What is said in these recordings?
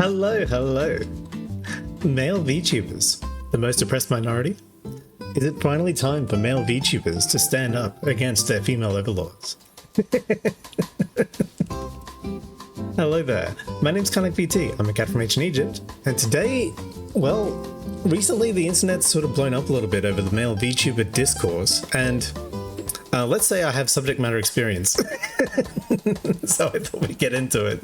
Hello, hello. Male VTubers, the most oppressed minority? Is it finally time for male VTubers to stand up against their female overlords? Hello there, my name's KanakVT, I'm a cat from ancient Egypt, and today, well, recently the internet's sort of blown up a little bit over the male VTuber discourse, and let's say I have subject matter experience, so I thought we'd get into it.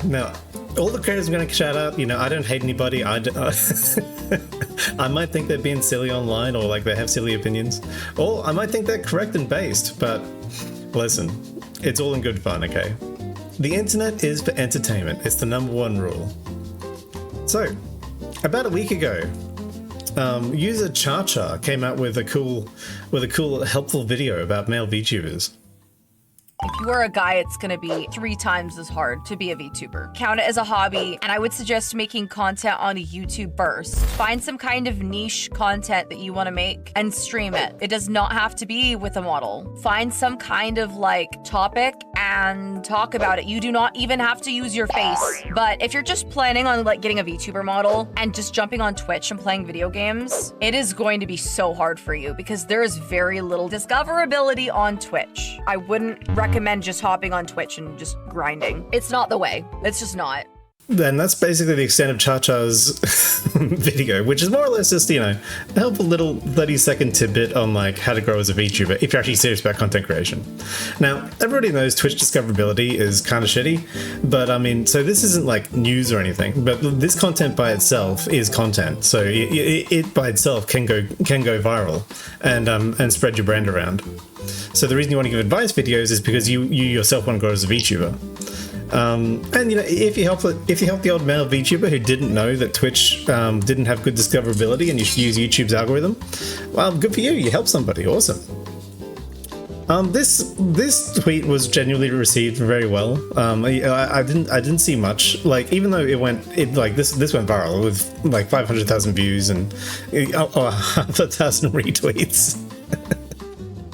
Now, all the creators I'm going to shout out, you know, I don't hate anybody. I might think they're being silly online, or like they have silly opinions, or I might think they're correct and based, but listen, it's all in good fun, okay? The internet is for entertainment. It's the #1 rule. So, about a week ago, user Cha came out with a cool, helpful video about male VTubers. If you are a guy, it's gonna be 3 times as hard to be a VTuber. Count it as a hobby, and I would suggest making content on a YouTube burst. Find some kind of niche content that you wanna make and stream it. It does not have to be with a model. Find some kind of like topic and talk about it. You do not even have to use your face. But if you're just planning on like getting a VTuber model and just jumping on Twitch and playing video games, it is going to be so hard for you because there is very little discoverability on Twitch. I wouldn't recommend just hopping on Twitch and just grinding. It's not the way. It's just not. And that's basically the extent of Cha's video, which is more or less just, you know, a helpful little 30-second tidbit on like how to grow as a VTuber if you're actually serious about content creation. Now, everybody knows Twitch discoverability is kind of shitty, but I mean, so this isn't like news or anything, but this content by itself is content, so it by itself can go viral and spread your brand around. So the reason you want to give advice videos is because you yourself want to grow as a VTuber. And you know, if you help the old male VTuber who didn't know that Twitch didn't have good discoverability and you should use YouTube's algorithm, well, good for you. You helped somebody. Awesome. This tweet was genuinely received very well. I didn't see much. Like, even though this went viral with like 500,000 views and 1,000 retweets.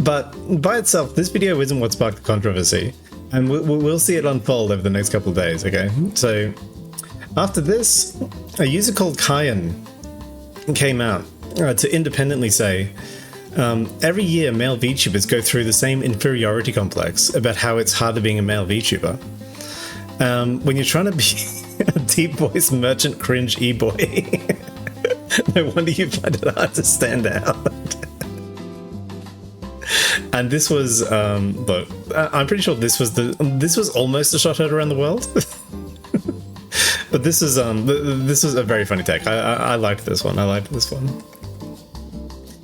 But by itself, this video isn't what sparked the controversy, and we'll see it unfold over the next couple of days, okay? So, after this, a user called Kyan came out to independently say, every year male VTubers go through the same inferiority complex about how it's harder being a male VTuber. When you're trying to be a deep voice merchant cringe e-boy, no wonder you find it hard to stand out. And this was, look, I'm pretty sure this was almost a shot heard around the world. But this was a very funny take. I liked this one.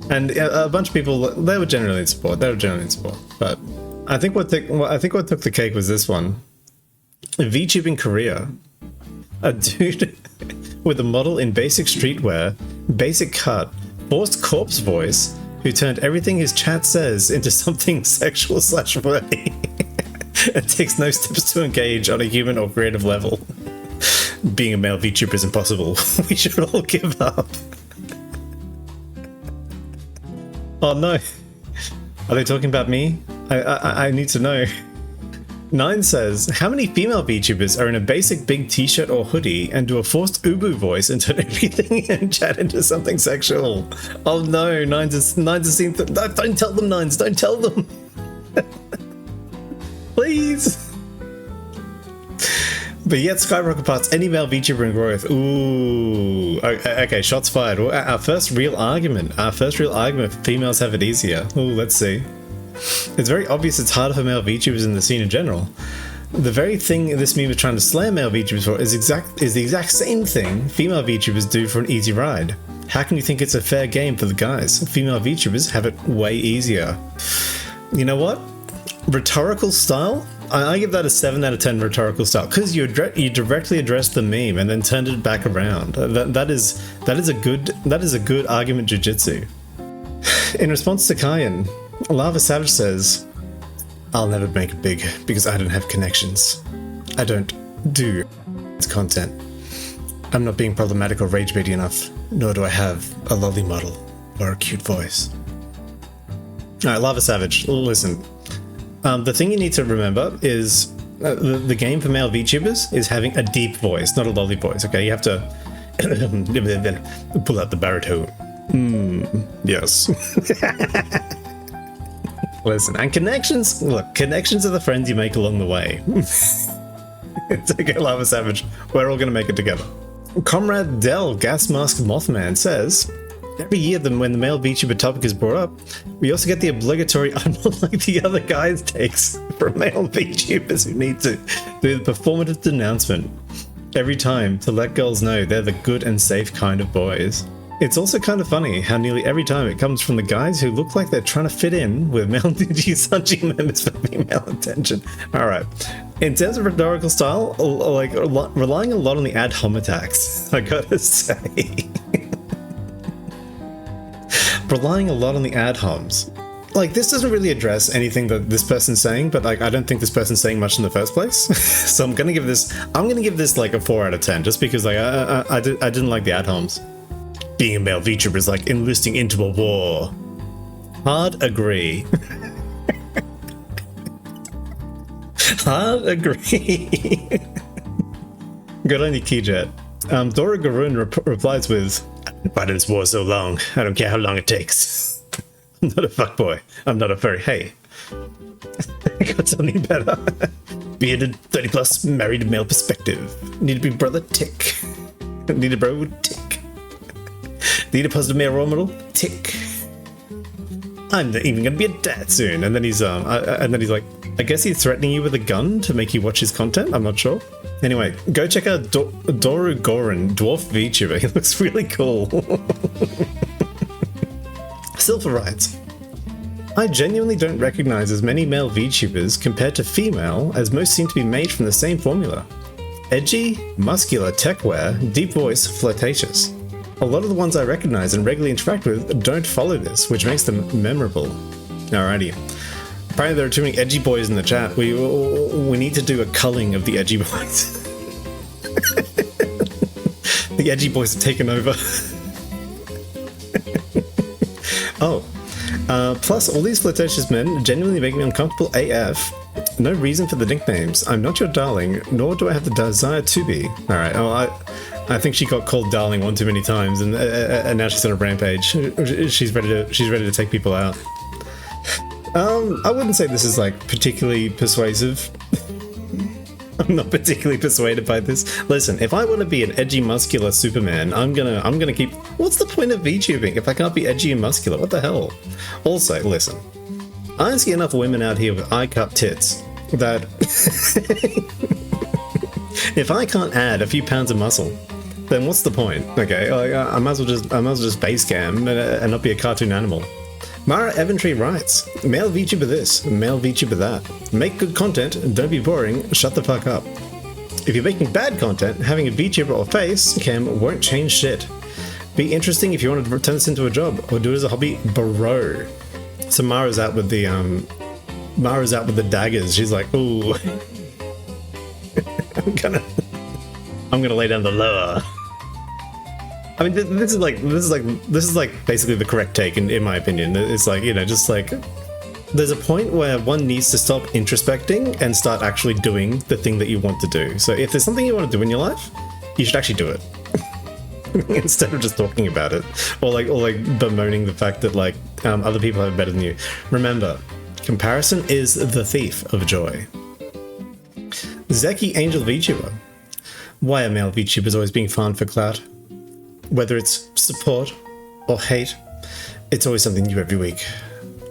And a bunch of people, they were generally in support. But I think what took the cake was this one. VTubing Korea, a dude with a model in basic streetwear, basic cut, forced corpse voice, who turned everything his chat says into something sexual/worthy and takes no steps to engage on a human or creative level. Being a male VTuber is impossible. We should all give up. Oh no. Are they talking about me? I need to know. Nine says, how many female VTubers are in a basic big t-shirt or hoodie and do a forced ubu voice and turn everything in chat into something sexual? Oh no, Nines has seen don't tell them, Nines, don't tell them. Please. But yet skyrocket past any male VTuber in growth. Ooh. Okay, shots fired. Our first real argument for females have it easier. Ooh, let's see. It's very obvious it's harder for male VTubers in the scene in general. The very thing this meme is trying to slam male VTubers for is the exact same thing female VTubers do for an easy ride. How can you think it's a fair game for the guys? Female VTubers have it way easier. You know what? Rhetorical style? I give that a 7 out of 10 rhetorical style, because you directly addressed the meme and then turned it back around. That is a good argument jiu-jitsu. In response to Kyan, Lava Savage says, I'll never make it big because I don't have connections. I don't do content. I'm not being problematic or rage baiting enough, nor do I have a lolly model or a cute voice. Alright, Lava Savage, listen. The thing you need to remember is the game for male VTubers is having a deep voice, not a lolly voice. Okay, you have to pull out the baritone. Yes. Listen, and connections. Look, connections are the friends you make along the way. It's okay, Lava Savage. We're all gonna make it together. Comrade Dell, Gas Mask Mothman, says, every year when the male VTuber topic is brought up, we also get the obligatory "I'm not like the other guys" takes from male VTubers who need to do the performative denouncement every time to let girls know they're the good and safe kind of boys. It's also kind of funny how nearly every time it comes from the guys who look like they're trying to fit in with male Digi-Sanji members for female attention. Alright. In terms of rhetorical style, like, relying a lot on the ad hom attacks, I gotta say. Relying a lot on the ad homs. Like, this doesn't really address anything that this person's saying, but like, I don't think this person's saying much in the first place. So I'm gonna give this like a 4 out of 10, just because like I didn't like the ad homs. Being a male VTuber is like enlisting into a war. Hard agree. Hard agree. Good on you, Keyjet. Dora Garoon replies with, "I've been fighting this war so long, I don't care how long it takes. I'm not a fuckboy. I'm not a furry. Hey, I got something better. Bearded, 30 plus, married male perspective. Need a big brother? Tick. Need a bro? Tick. Need a positive male role model? Tick. I'm not even gonna be a dad soon." And then he's like, I guess he's threatening you with a gun to make you watch his content? I'm not sure. Anyway, go check out Doru Goran, Dwarf VTuber. He looks really cool. Silver writes, "I genuinely don't recognize as many male VTubers compared to female, as most seem to be made from the same formula. Edgy, muscular, techwear, deep voice, flirtatious. A lot of the ones I recognize and regularly interact with don't follow this, which makes them memorable." Alrighty. Apparently there are too many edgy boys in the chat. We need to do a culling of the edgy boys. The edgy boys have taken over. Oh. Plus, all these flirtatious men genuinely make me uncomfortable AF. No reason for the nicknames. I'm not your darling, nor do I have the desire to be. Alright, I think she got called darling one too many times, and now she's on a rampage. She's ready to take people out. I wouldn't say this is like particularly persuasive. I'm not particularly persuaded by this. Listen, if I want to be an edgy, muscular Superman, I'm gonna keep. What's the point of VTubing if I can't be edgy and muscular? What the hell? Also, listen, I see enough women out here with eye-cut tits that if I can't add a few pounds of muscle, then what's the point? Okay, I might as well just base cam and not be a cartoon animal. Mara Eventry writes, "Male VTuber this, male VTuber that. Make good content, don't be boring, shut the fuck up. If you're making bad content, having a VTuber or face cam won't change shit. Be interesting if you want to turn this into a job, or do it as a hobby, bro." So Mara's out with the daggers. She's like, "Ooh, I'm gonna lay down the law." I mean, this is like basically the correct take in my opinion. It's like, you know, just like there's a point where one needs to stop introspecting and start actually doing the thing that you want to do. So if there's something you want to do in your life, you should actually do it instead of just talking about it or like bemoaning the fact that like other people have it better than you. Remember, comparison is the thief of joy. Zeki Angel VTuber. Why are male VTubers always being farmed for clout? Whether it's support or hate, it's always something new every week,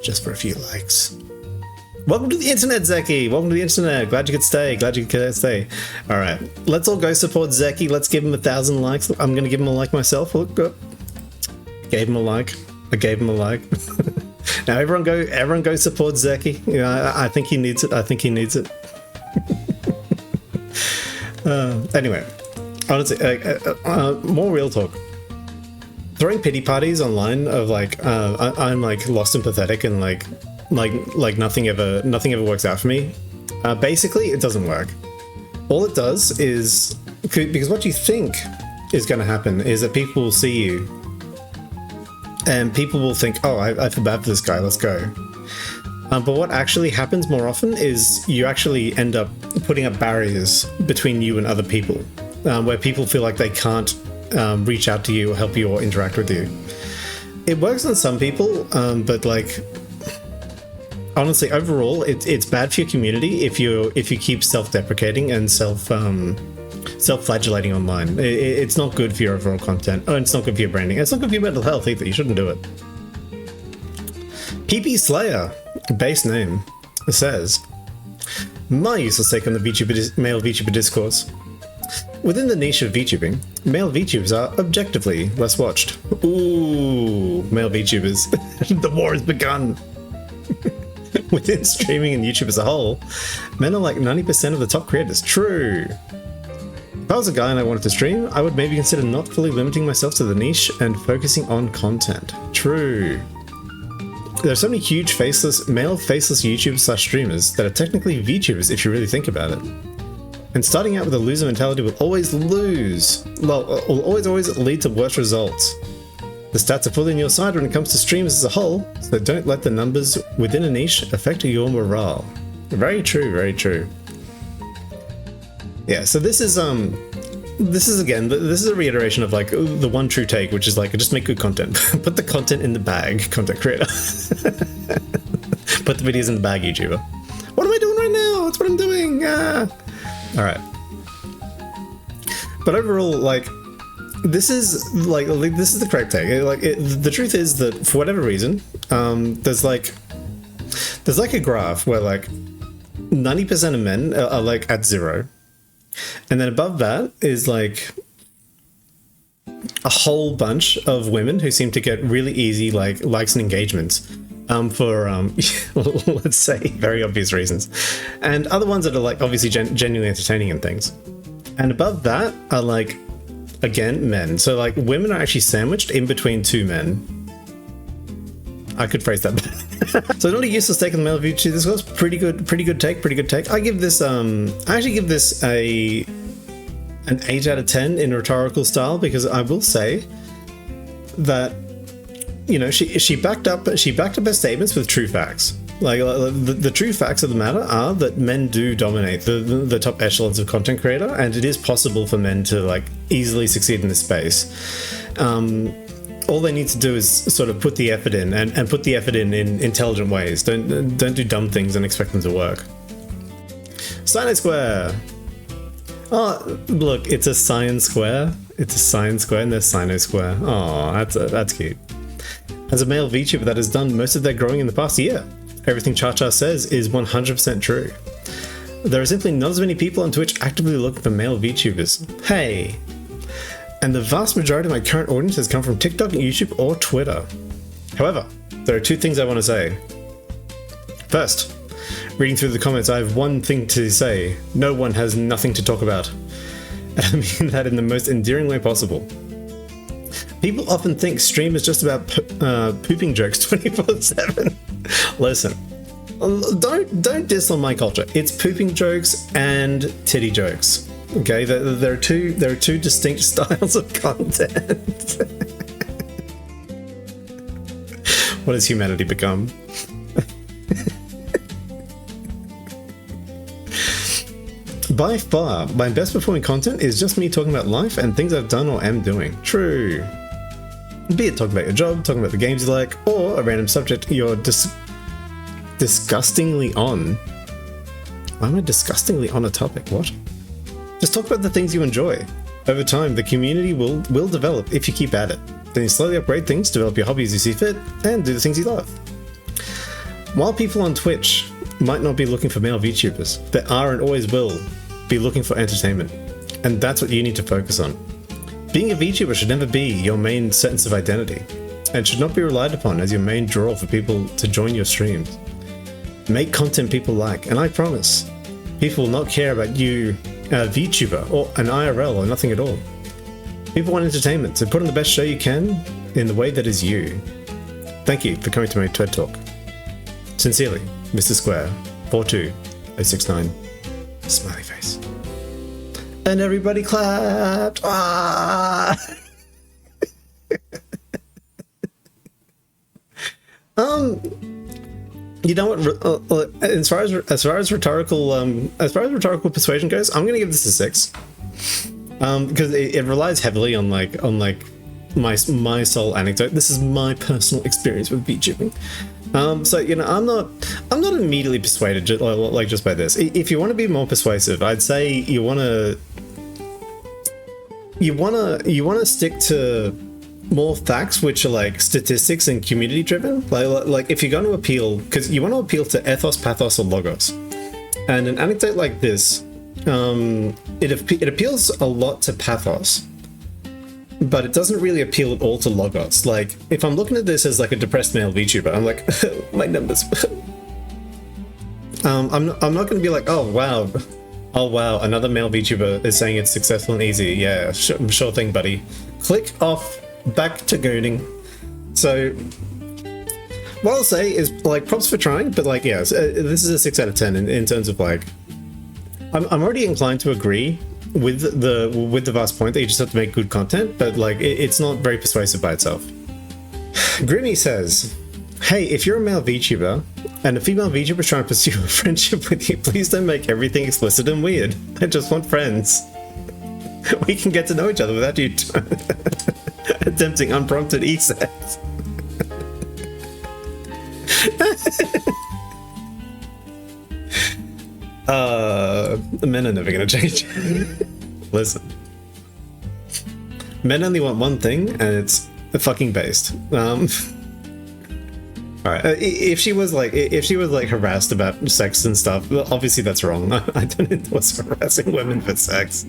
just for a few likes. Welcome to the internet, Zeki! Welcome to the internet. Glad you could stay. Glad you could stay. Alright, let's all go support Zeki. Let's give him 1,000 likes. I'm gonna give him a like myself. Look, gave him a like. I gave him a like. Now everyone go support Zeki. You know, I think he needs it. I think he needs it. Anyway, honestly, more real talk. Throwing pity parties online of like I'm like lost and pathetic and like nothing ever works out for me. Basically, it doesn't work. All it does is because what you think is going to happen is that people will see you, and people will think, "Oh, I feel bad for this guy. Let's go." But what actually happens more often is you actually end up putting up barriers between you and other people, where people feel like they can't reach out to you or help you or interact with you. It works on some people, but like, honestly, overall, it's bad for your community if you keep self-deprecating and self-flagellating online. It's not good for your overall content. Oh, it's not good for your branding. It's not good for your mental health either. You shouldn't do it. PP Slayer, base name, says, my useless take on the male VTuber discourse. Within the niche of VTubing, male VTubers are objectively less watched. Ooh, male VTubers. The war has begun. Within streaming and YouTube as a whole, men are like 90% of the top creators. True. If I was a guy and I wanted to stream, I would maybe consider not fully limiting myself to the niche and focusing on content. True. There are so many huge male faceless YouTubers/streamers that are technically VTubers if you really think about it. And starting out with a loser mentality will always always lead to worse results. The stats are fully on your side when it comes to streamers as a whole, so don't let the numbers within a niche affect your morale. Very true, very true. Yeah, so this is a reiteration of like the one true take, which is like, just make good content. Put the content in the bag, content creator. Put the videos in the bag, YouTuber. What am I doing right now? That's what I'm doing. Alright. But overall, like, this is the correct take. The truth is that for whatever reason, there's like a graph where like 90% of men are like at 0. And then above that is like a whole bunch of women who seem to get really easy like likes and engagements for let's say very obvious reasons, and other ones that are like obviously genuinely entertaining and things. And above that are like, again, men. So like women are actually sandwiched in between two men. I could phrase that better. So not a useless take on the male VTuber discourse. Pretty good take. I give this I actually give this an 8 out of 10 in rhetorical style, because I will say that, you know, she backed up her statements with true facts. Like the true facts of the matter are that men do dominate the top echelons of content creator, and it is possible for men to like easily succeed in this space. All they need to do is sort of put the effort in, and put the effort in intelligent ways. Don't do dumb things and expect them to work. Sine Square. Oh, look, it's a Science Square. It's a Science Square, and there's Sino Square. Oh, that's cute. As a male VTuber that has done most of their growing in the past year, everything Cha-Cha says is 100% true. There are simply not as many people on Twitch actively looking for male VTubers. Hey! And the vast majority of my current audience has come from TikTok, YouTube, or Twitter. However, there are two things I want to say. First, reading through the comments, I have one thing to say. No one has nothing to talk about. And I mean that in the most endearing way possible. People often think stream is just about pooping jokes 24/7. Listen, don't diss on my culture. It's pooping jokes and titty jokes. Okay, there are two distinct styles of content. What has humanity become? By far, my best performing content is just me talking about life and things I've done or am doing. True. Be it talking about your job, talking about the games you like, or a random subject you're disgustingly on. Why am I disgustingly on a topic? What? Just talk about the things you enjoy. Over time, the community will develop if you keep at it. Then you slowly upgrade things, develop your hobbies you see fit, and do the things you love. While people on Twitch might not be looking for male VTubers, there are and always will be looking for entertainment. And that's what you need to focus on. Being a VTuber should never be your main sense of identity, and should not be relied upon as your main draw for people to join your streams. Make content people like, and I promise, people will not care about you, a VTuber, or an IRL, or nothing at all. People want entertainment, so put on the best show you can in the way that is you. Thank you for coming to my TED Talk. Sincerely, Mr. Square, 42069. Smiley face. And everybody clapped. Ah! You know what? As far as rhetorical persuasion goes, I'm gonna give this a 6. Because it relies heavily on my sole anecdote. This is my personal experience with VTubing. So you know, I'm not immediately persuaded just by this. If you want to be more persuasive, I'd say you want to stick to more facts which are like statistics and community driven. Like if you're going to appeal, because you want to appeal to ethos, pathos, or logos, and an anecdote like this, it appeals a lot to pathos, but it doesn't really appeal at all to logos. Like if I'm looking at this as like a depressed male VTuber, I'm like my numbers. I'm not going to be like, oh wow, another male VTuber is saying it's successful and easy. Yeah, sure thing, buddy. Click off. Back to gooning. So what I'll say is like props for trying, but like yeah, this is a 6 out of 10 in terms of like I'm already inclined to agree with the vast point that you just have to make good content, but like it's not very persuasive by itself. Grimmy says, hey, if you're a male VTuber and a female VTuber is trying to pursue a friendship with you, please don't make everything explicit and weird. I just want friends. We can get to know each other without you attempting unprompted ESET. Men are never gonna change. Listen, men only want one thing, and it's fucking based. All right. If she was like harassed about sex and stuff, well, obviously that's wrong. I don't endorse harassing women for sex.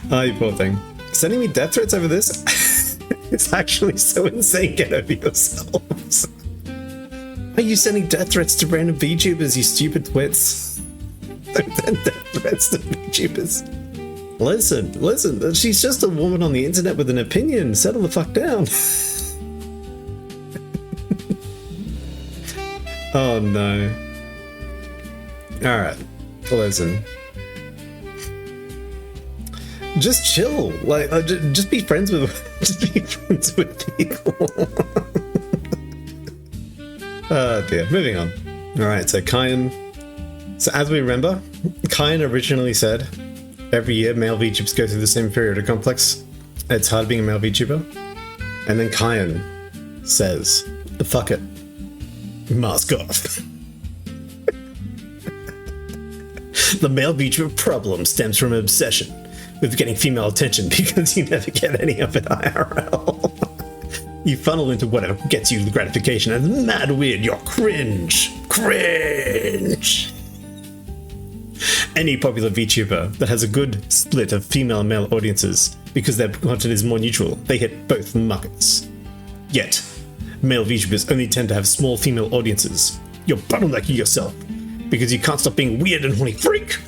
Oh, you poor thing. Sending me death threats over this? It's actually so insane. Get over yourselves. Are you sending death threats to random VTubers, you stupid twits? Death threats to VTubers. Listen, she's just a woman on the internet with an opinion. Settle the fuck down. Oh no. Alright, listen. Just chill. Like, just be friends with people. Oh dear. Moving on. Alright, so Kyan. So as we remember, Kyan originally said, every year male VTubers go through the same inferiority complex. It's hard being a male VTuber. And then Kyan says, fuck it. Mask off. The male VTuber problem stems from an obsession with getting female attention because you never get any of it IRL. You funnel into whatever gets you the gratification and it's mad weird, you're cringe. Cringe. Any popular VTuber that has a good split of female and male audiences because their content is more neutral, they hit both markets. Yet, male VTubers only tend to have small female audiences. You're bottlenecking yourself because you can't stop being weird and horny freak.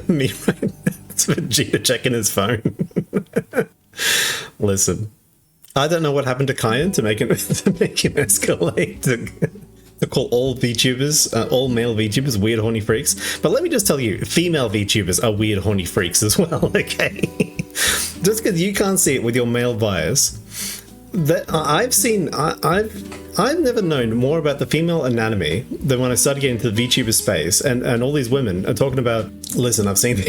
Me right now. It's Vegeta checking his phone. Listen, I don't know what happened to Kyan to make him escalate to call all VTubers, all male VTubers, weird horny freaks. But let me just tell you, female VTubers are weird horny freaks as well. Okay, just because you can't see it with your male bias, that I've never known more about the female anatomy than when I started getting into the VTuber space, and all these women are talking about, listen, I've seen the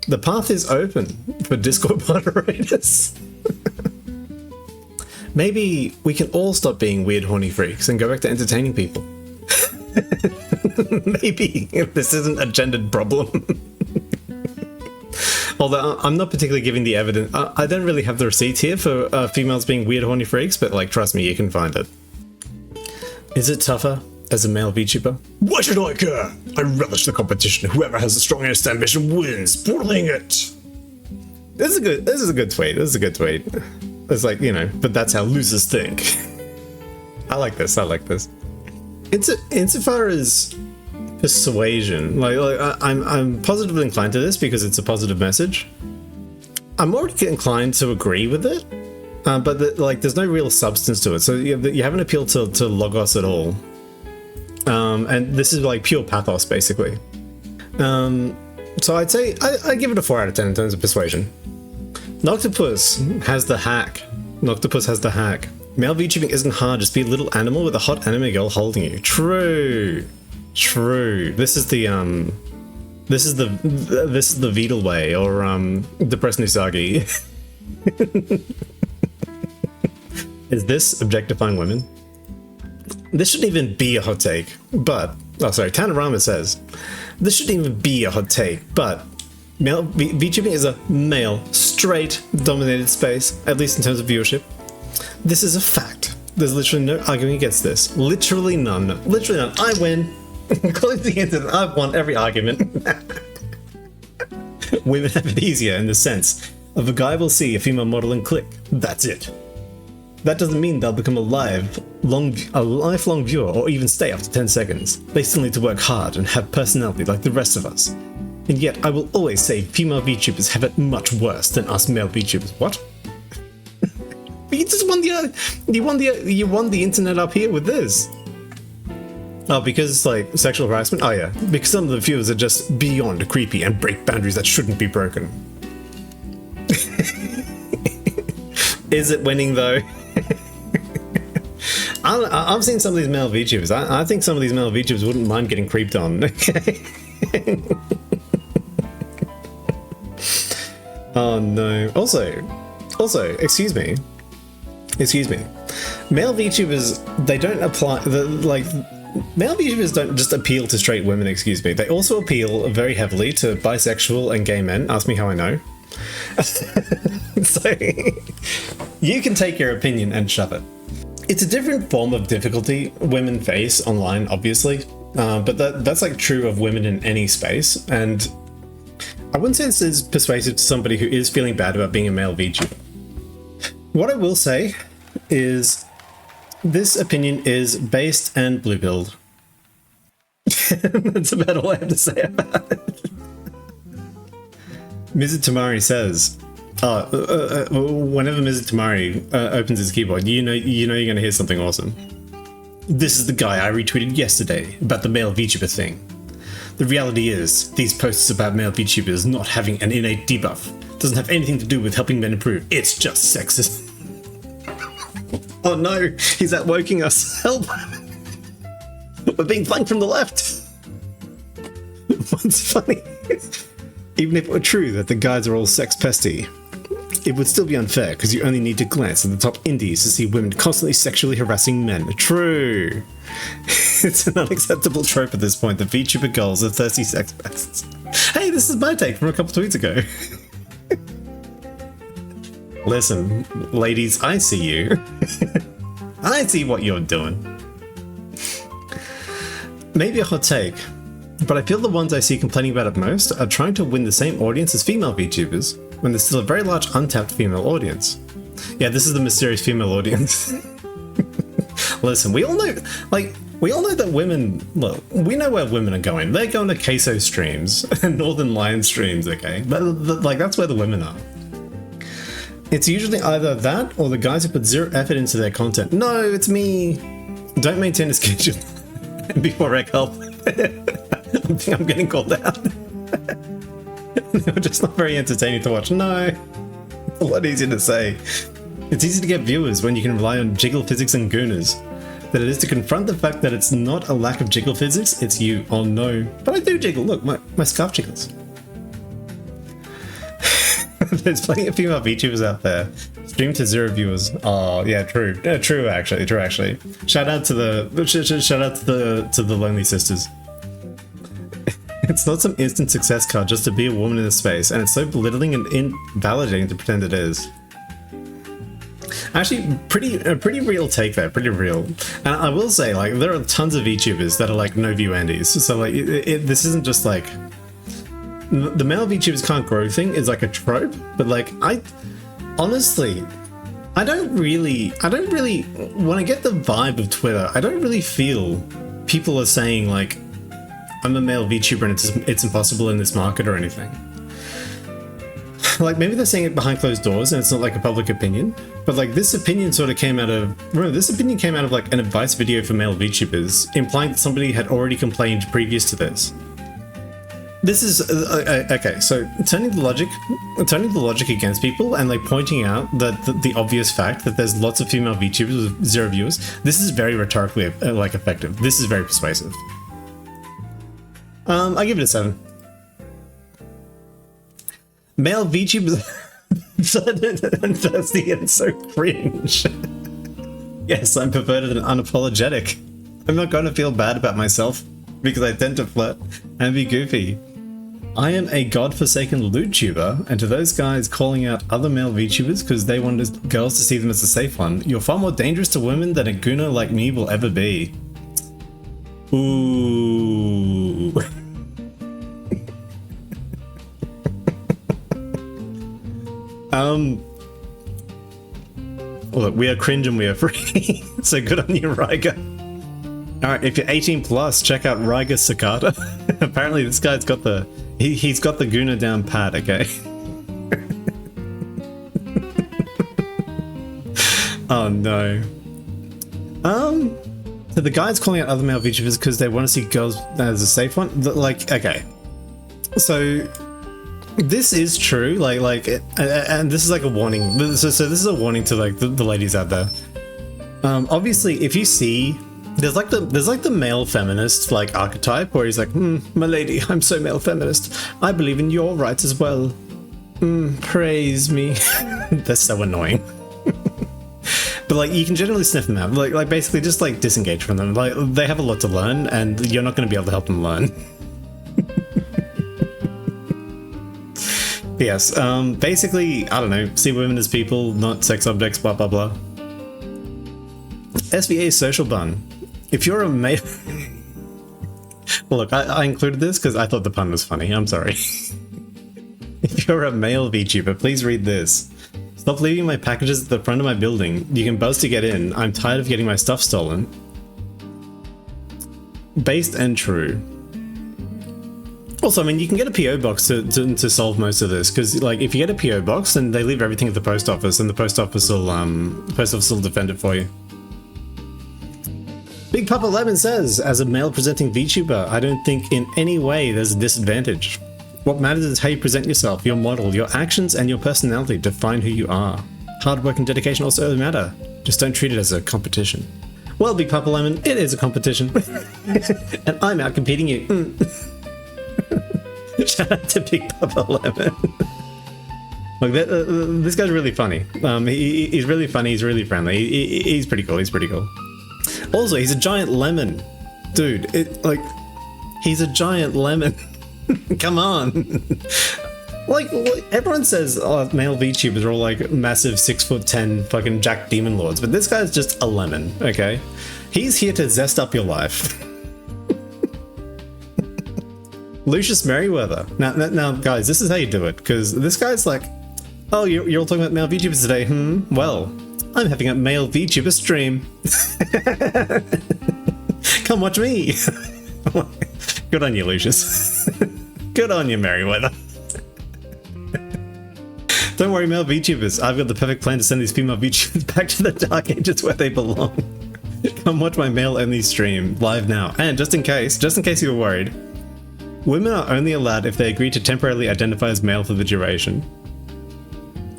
The path is open for Discord moderators. Maybe we can all stop being weird horny freaks and go back to entertaining people. Maybe this isn't a gendered problem. Although I'm not particularly giving the evidence. I don't really have the receipts here for females being weird horny freaks, but like, trust me, you can find it. Is it tougher as a male VTuber? Why should I care? I relish the competition. Whoever has the strongest ambition wins. Bullying it. This is a good tweet. This is a good tweet. It's like, you know, but that's how losers think. I like this. Insofar as persuasion, I'm positively inclined to this because it's a positive message. I'm already inclined to agree with it, but there's no real substance to it. So you haven't appealed to logos at all, and this is like pure pathos, basically. So I'd say I give it a 4 out of 10 in terms of persuasion. Noctopus has the hack. Noctopus has the hack. Male VTubing isn't hard, just be a little animal with a hot anime girl holding you. True. True. This is the Vidal way, or Depressed Nusagi. Is this objectifying women? This shouldn't even be a hot take, but oh sorry, Tanorama says this shouldn't even be a hot take, but male VTubing is a male, straight, dominated space, at least in terms of viewership. This is a fact. There's literally no arguing against this. Literally none. Literally none. I win. Close the internet. I've won every argument. Women have it easier in the sense of a guy will see a female model and click. That's it. That doesn't mean they'll become a lifelong viewer or even stay after 10 seconds. They still need to work hard and have personality like the rest of us. And yet, I will always say female VTubers have it much worse than us male VTubers. What? You just won you won the internet up here with this. Oh, because it's like sexual harassment? Oh yeah, because some of the viewers are just beyond creepy and break boundaries that shouldn't be broken. Is it winning though? I've seen some of these male VTubers. I think some of these male VTubers wouldn't mind getting creeped on. Okay. Oh no. Also, excuse me. Male VTubers, they don't apply male VTubers don't just appeal to straight women, excuse me. They also appeal very heavily to bisexual and gay men. Ask me how I know. So, you can take your opinion and shove it. It's a different form of difficulty women face online, obviously, but that's like true of women in any space, and I wouldn't say this is persuasive to somebody who is feeling bad about being a male VTuber. What I will say is this opinion is based and blue-pilled. That's about all I have to say about it. Mizu Tamari says, whenever Mizu Tamari opens his keyboard, you know you're going to hear something awesome. This is the guy I retweeted yesterday about the male VTuber thing. The reality is, these posts about male VTubers not having an innate debuff doesn't have anything to do with helping men improve. It's just sexist. Oh no, he's outwoking us. Help! We're being flanked from the left. What's funny? Even if it were true that the guys are all sex pesty, it would still be unfair because you only need to glance at the top indies to see women constantly sexually harassing men. True. It's an unacceptable trope at this point that VTuber girls are thirsty sex pests. Hey, this is my take from a couple tweets ago. Listen, ladies, I see you. I see what you're doing. Maybe a hot take, but I feel the ones I see complaining about it most are trying to win the same audience as female VTubers, when there's still a very large untapped female audience. Yeah, this is the mysterious female audience. Listen, we all know that women, look, we know where women are going. They're going to queso streams and Northern Lion streams, okay? Like, that's where the women are. It's usually either that or the guys who put zero effort into their content. No, it's me. Don't maintain a schedule. Before egg help. I think I'm getting called out. They were just not very entertaining to watch. No. It's a lot easier to say. It's easy to get viewers when you can rely on jiggle physics and gooners. That it is to confront the fact that it's not a lack of jiggle physics, it's you. Oh no. But I do jiggle. Look, my scarf jiggles. There's plenty of female VTubers out there. Stream to 0 viewers. Oh yeah, true. True actually. Shout out to the Lonely Sisters. It's not some instant success card just to be a woman in the space, and it's so belittling and invalidating to pretend it is. Actually, a pretty real take there, pretty real. And I will say, like, there are tons of VTubers that are like no view Andes. So like, this isn't just like the male VTubers can't grow thing is like a trope, but like honestly, I don't really when I get the vibe of Twitter, I don't really feel people are saying like I'm a male VTuber and it's impossible in this market or anything. Like maybe they're saying it behind closed doors and it's not like a public opinion, but like this opinion sort of came out of like an advice video for male VTubers, implying that somebody had already complained previous to this. This is okay. So turning the logic against people and like pointing out that the obvious fact that there's lots of female VTubers with 0 viewers. This is very rhetorically like effective. This is very persuasive. I give it a 7. Male VTubers and thirsty and so cringe. Yes, I'm perverted and unapologetic. I'm not going to feel bad about myself because I tend to flirt and be goofy. I am a godforsaken loot tuber, and to those guys calling out other male VTubers because they wanted girls to see them as a safe one, you're far more dangerous to women than a gooner like me will ever be. Ooh. Look, we are cringe and we are free, so good on you, Ryger. Alright, if you're 18 plus, check out Ryger Cicada. Apparently this guy's got the... He's got the Gooner down pat, okay? Oh no. So the guys calling out other male VTubers because they want to see girls as a safe one? Like, okay. So... This is true, and this is like a warning. So this is a warning to like the ladies out there. Obviously, if you see, there's like the male feminist like archetype where he's like, my lady, I'm so male feminist. I believe in your rights as well. Praise me. That's so annoying. But like, you can generally sniff them out. Like basically, just like disengage from them. Like they have a lot to learn, and you're not going to be able to help them learn. Yes, basically, I don't know, see women as people, not sex objects, blah blah blah. SVA social bun. If you're a male... Well look, I included this because I thought the pun was funny, I'm sorry. If you're a male VTuber, please read this. Stop leaving my packages at the front of my building. You can buzz to get in. I'm tired of getting my stuff stolen. Based and true. Also, I mean, you can get a PO box to solve most of this, because like if you get a PO box, then they leave everything at the post office, and the post office will defend it for you. Big Papa Lemon says, as a male presenting VTuber, I don't think in any way there's a disadvantage. What matters is how you present yourself, your model, your actions, and your personality define who you are. Hard work and dedication also matter. Just don't treat it as a competition. Well, Big Papa Lemon, it is a competition, and I'm out competing you. Shout out to Big Papa Lemon. Look, this guy's really funny. He's really funny. He's really friendly. He's pretty cool. He's pretty cool. Also, he's a giant lemon, dude. He's a giant lemon. Come on. Like everyone says, male VTubers are all like massive 6'10" fucking Jack Demon Lords, but this guy's just a lemon. Okay, he's here to zest up your life. Lucius Merriweather. Now, guys, this is how you do it, because this guy's like, oh, you're all talking about male VTubers today, Well, I'm having a male VTuber stream. Come watch me. Good on you, Lucius. Good on you, Merriweather. Don't worry, male VTubers. I've got the perfect plan to send these female VTubers back to the Dark Ages where they belong. Come watch my male-only stream live now. And just in case you were worried, women are only allowed if they agree to temporarily identify as male for the duration.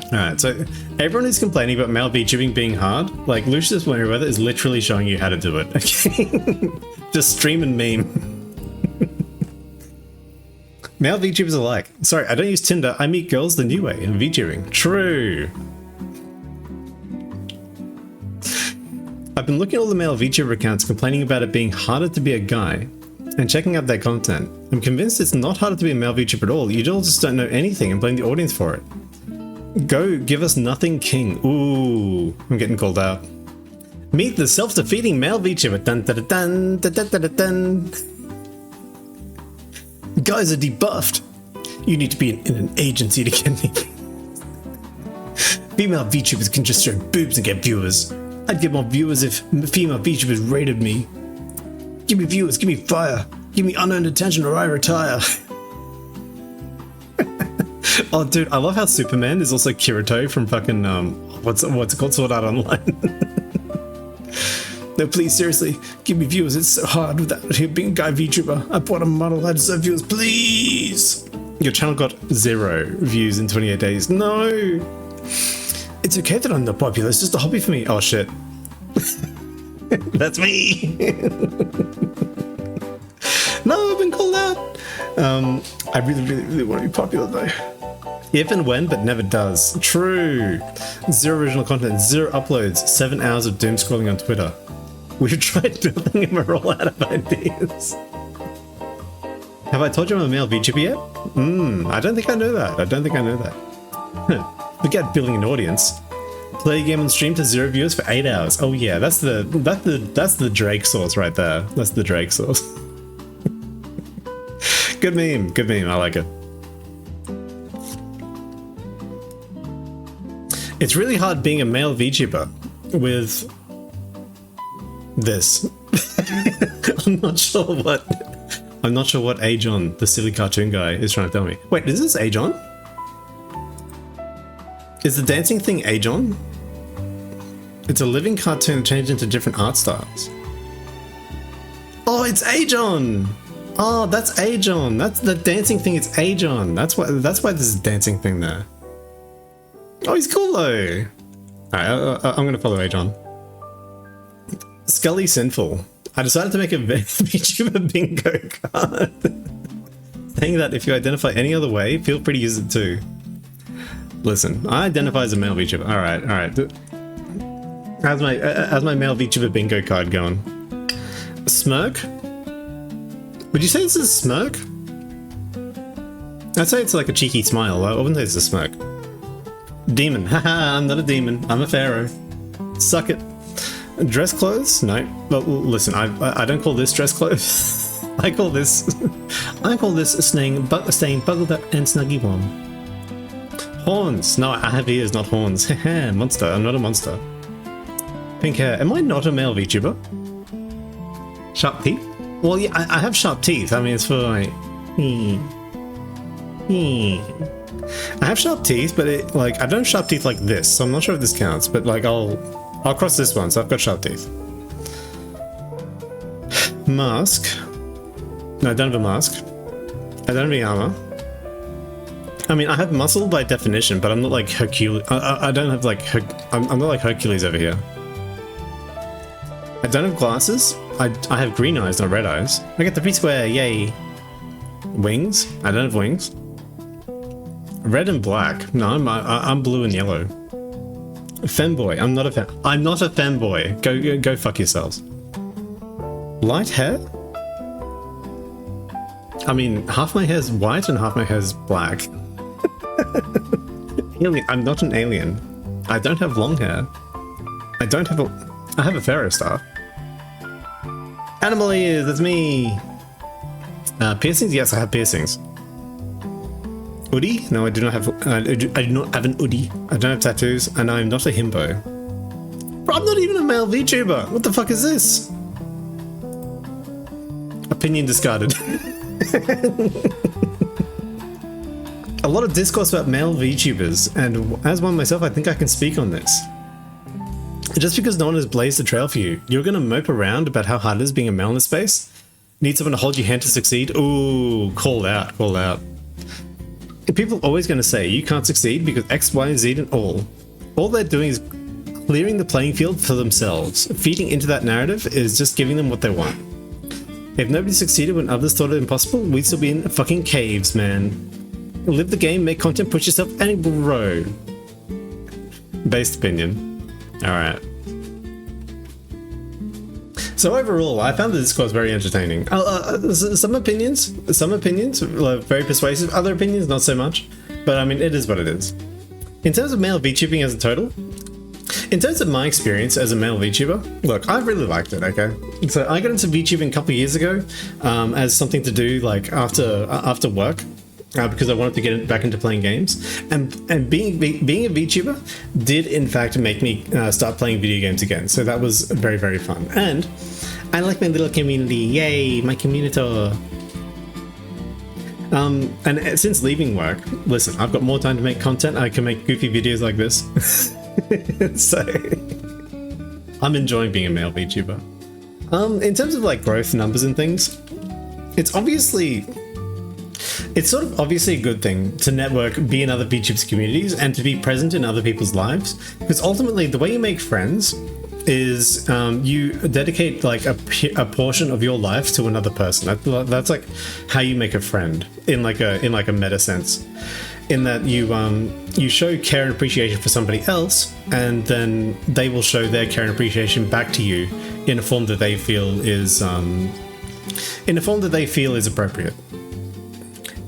Alright, so everyone who's complaining about male VTubing being hard, like Lucius Merriweather is literally showing you how to do it, okay? Just stream and meme. Male VTubers are like, sorry, I don't use Tinder, I meet girls the new way in VTubing. True. I've been looking at all the male VTuber accounts complaining about it being harder to be a guy, and checking out their content. I'm convinced it's not harder to be a male VTuber at all. You all just don't know anything and blame the audience for it. Go give us nothing king. Ooh, I'm getting called out. Meet the self-defeating male VTuber. Dun, dun, dun, dun, dun, dun, dun. Guys are debuffed. You need to be in an agency to get me. Female VTubers can just show boobs and get viewers. I'd get more viewers if female VTubers rated me. Give me viewers, give me fire, give me unearned attention or I retire. Oh dude, I love how Superman is also Kirito from fucking, what's it called, Sword Art Online. No, please, seriously, give me views. It's so hard without here being a guy VTuber. I bought a model. I deserve views, please. Your channel got 0 views in 28 days. No. It's okay that I'm not popular. It's just a hobby for me. Oh, shit. That's me. No, I've been called out. I really want to be popular, though. If and when, but never does. True. 0 original content, 0 uploads, 7 hours of doom scrolling on Twitter. We've tried building him a roll out of ideas. Have I told you I'm a male VTuber yet? I don't think I know that. I don't think I know that. Forget building an audience. Play a game on stream to 0 viewers for 8 hours. Oh yeah, that's the Drake sauce right there. That's the Drake sauce. Good meme. Good meme. I like it. It's really hard being a male VTuber with this. I'm not sure what Ajon, the silly cartoon guy, is trying to tell me. Wait, is this Ajon? Is the dancing thing Ajon? It's a living cartoon changed into different art styles. Oh, it's Ajon! Oh, that's Ajon. That's the dancing thing. It's Ajon. That's why there's a dancing thing there. Oh, he's cool though. Alright, I'm gonna follow Ajon. Scully Sinful. I decided to make a VTuber bingo card. Saying that if you identify any other way, feel free to use it too. Listen, I identify as a male VTuber. Alright. How's my male VTuber bingo card going? Smirk? Would you say this is a smirk? I'd say it's like a cheeky smile. I wouldn't say it's a smirk. Demon. Haha, I'm not a demon. I'm a pharaoh. Suck it. Dress clothes? No. Well, listen, I don't call this dress clothes. I call this staying buggled up and snuggy warm. Horns. No, I have ears, not horns. Haha, monster. I'm not a monster. Pink hair. Am I not a male VTuber? Sharp teeth? Well, yeah, I have sharp teeth. I mean, it's for like... I have sharp teeth, but I don't have sharp teeth like this, so I'm not sure if this counts, but like I'll cross this one, so I've got sharp teeth. Mask. No, I don't have a mask. I don't have any armor. I mean, I have muscle by definition, but I'm not like Hercules. I don't have like... I'm not like Hercules over here. I don't have glasses. I have green eyes, not red eyes. I get the free square, yay. Wings. I don't have wings. Red and black. No, I'm blue and yellow. Femboy. I'm not a femboy. Go fuck yourselves. Light hair? I mean, half my hair's white and half my hair's black. Alien. I'm not an alien. I don't have long hair. I have a pharaoh staff. Animal ears, that's me. Piercings? Yes, I have piercings. Hoodie? No, I do not have. I do not have an hoodie. I don't have tattoos, and I'm not a himbo. Bro, I'm not even a male VTuber. What the fuck is this? Opinion discarded. A lot of discourse about male VTubers, and as one myself, I think I can speak on this. Just because no one has blazed the trail for you, you're gonna mope around about how hard it is being a male in this space? Need someone to hold your hand to succeed? Ooh, called out, called out. People are always gonna say you can't succeed because X, Y, and Z and all. All they're doing is clearing the playing field for themselves. Feeding into that narrative is just giving them what they want. If nobody succeeded when others thought it impossible, we'd still be in fucking caves, man. Live the game, make content, push yourself, and grow. Based opinion. Alright. So overall, I found the discourse very entertaining. Some opinions very persuasive, other opinions not so much. But I mean, it is what it is. In terms of male VTubing as a total, in terms of my experience as a male VTuber, look, I really liked it, okay? So I got into VTubing a couple of years ago as something to do like after work. Because I wanted to get back into playing games, and being a VTuber did in fact make me start playing video games again. So that was very, very fun, and I like my little community. Yay, my community! And since leaving work, listen, I've got more time to make content. I can make goofy videos like this. So I'm enjoying being a male VTuber. In terms of like growth numbers and things, it's sort of obviously a good thing to network, be in other VTubers communities, and to be present in other people's lives. Because ultimately, the way you make friends is you dedicate like a portion of your life to another person. That's like how you make a friend in like a meta sense. In that you show care and appreciation for somebody else, and then they will show their care and appreciation back to you in a form that they feel is appropriate.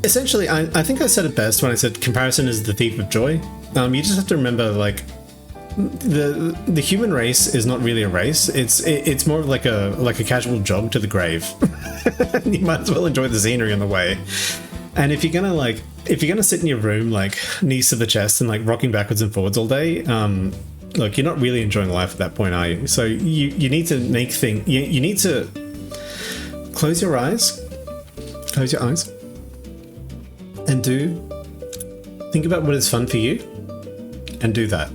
Essentially, I think I said it best when I said comparison is the thief of joy. You just have to remember, like, the human race is not really a race. It's more of like a casual jog to the grave. You might as well enjoy the scenery on the way. And if you're gonna sit in your room like knees to the chest and like rocking backwards and forwards all day, look, you're not really enjoying life at that point, are you? So you need to make things. You need to close your eyes, and think about what is fun for you, and do that.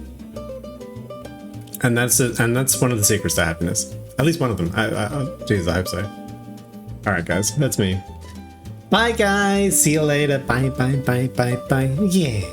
And that's one of the secrets to happiness. At least one of them. Jesus, I hope so. All right, guys, that's me. Bye, guys. See you later. Bye, bye, bye, bye, bye. Yeah.